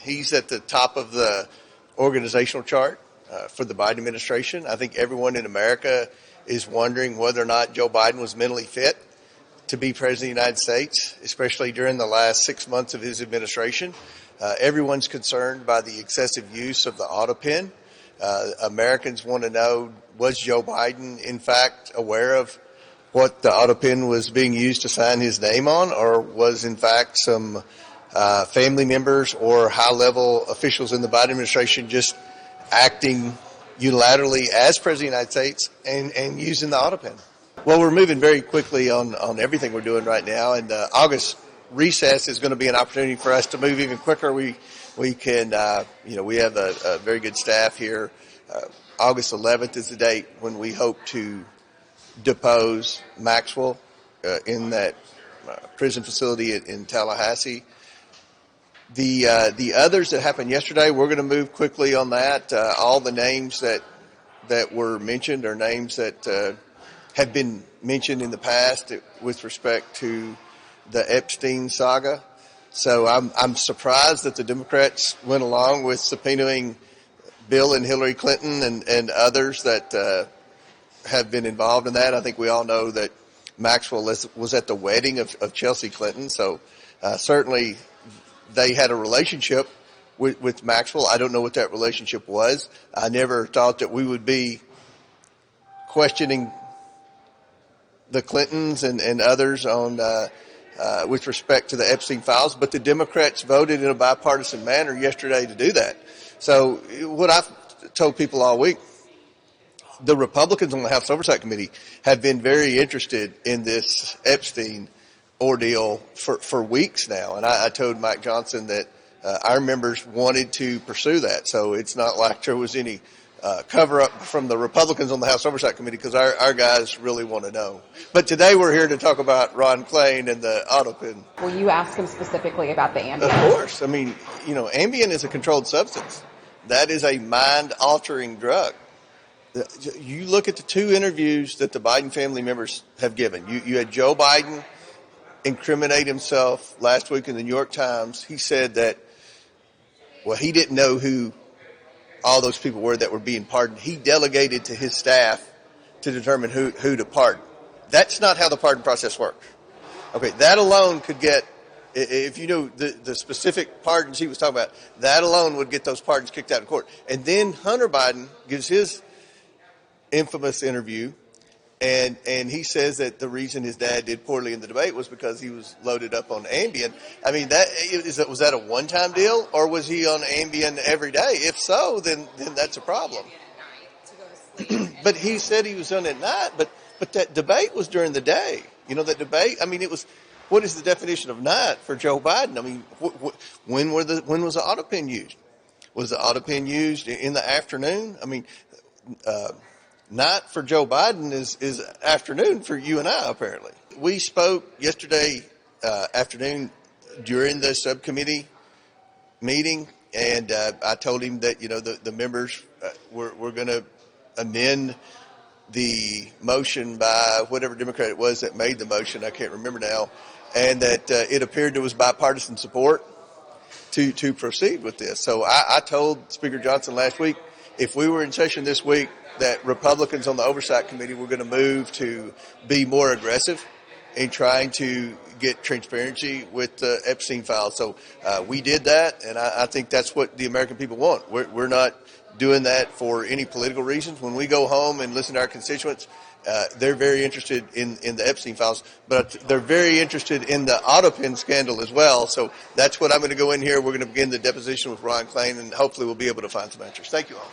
he's at the top of the organizational chart for the Biden administration. I think everyone in America is wondering whether or not Joe Biden was mentally fit to be president of the United States, especially during the last 6 months of his administration. Everyone's concerned by the excessive use of the auto pen. Americans want to know, was Joe Biden, in fact, aware of what the auto pen was being used to sign his name on, or was, in fact, some family members or high-level officials in the Biden administration just acting unilaterally as president of the United States and using the auto pen? Well, we're moving very quickly on everything we're doing right now, and August recess is going to be an opportunity for us to move even quicker. We can, we have a very good staff here. August 11th is the date when we hope to depose Maxwell in that prison facility in Tallahassee. The others that happened yesterday, we're going to move quickly on that. All the names that were mentioned are names that have been mentioned in the past with respect to the Epstein saga. So I'm surprised that the Democrats went along with subpoenaing Bill and Hillary Clinton and others that have been involved in that. I think we all know that Maxwell was at the wedding of Chelsea Clinton. So certainly they had a relationship with Maxwell. I don't know what that relationship was. I never thought that we would be questioning the Clintons and others on with respect to the Epstein files, but the Democrats voted in a bipartisan manner yesterday to do that. So what I've told people all week, the Republicans on the House Oversight Committee have been very interested in this Epstein ordeal for weeks now. And I told Mike Johnson that our members wanted to pursue that. So it's not like there was any cover-up from the Republicans on the House Oversight Committee, because our guys really want to know. But today we're here to talk about Ron Klain and the auto pen. Will you ask him specifically about the Ambien? Of course. I mean, Ambien is a controlled substance. That is a mind-altering drug. You look at the two interviews that the Biden family members have given. You had Joe Biden incriminate himself last week in the New York Times. He said that, he didn't know who all those people were that were being pardoned. He delegated to his staff to determine who to pardon. That's not how the pardon process works. Okay, that alone could get, if you knew the specific pardons he was talking about, that alone would get those pardons kicked out in court. And then Hunter Biden gives his infamous interview, and he says that the reason his dad did poorly in the debate was because he was loaded up on Ambien. I mean, was that a one-time deal, or was he on Ambien every day? If so, then that's a problem. But he said he was on at night, but that debate was during the day. That debate, I mean, it was, what is the definition of night for Joe Biden? I mean, when was the auto pen used? Was the auto pen used in the afternoon? I mean, night for Joe Biden is afternoon for you and I, apparently. We spoke yesterday afternoon during the subcommittee meeting, and I told him that, the members were going to amend the motion by whatever Democrat it was that made the motion. I can't remember now. And that it appeared there was bipartisan support to proceed with this. So I told Speaker Johnson last week, if we were in session this week, that Republicans on the Oversight Committee were going to move to be more aggressive in trying to get transparency with the Epstein files. So we did that, and I think that's what the American people want. We're not doing that for any political reasons. When we go home and listen to our constituents, they're very interested in the Epstein files, but they're very interested in the auto pen scandal as well. So that's what I'm going to go in here. We're going to begin the deposition with Ron Klain, and hopefully we'll be able to find some answers. Thank you all.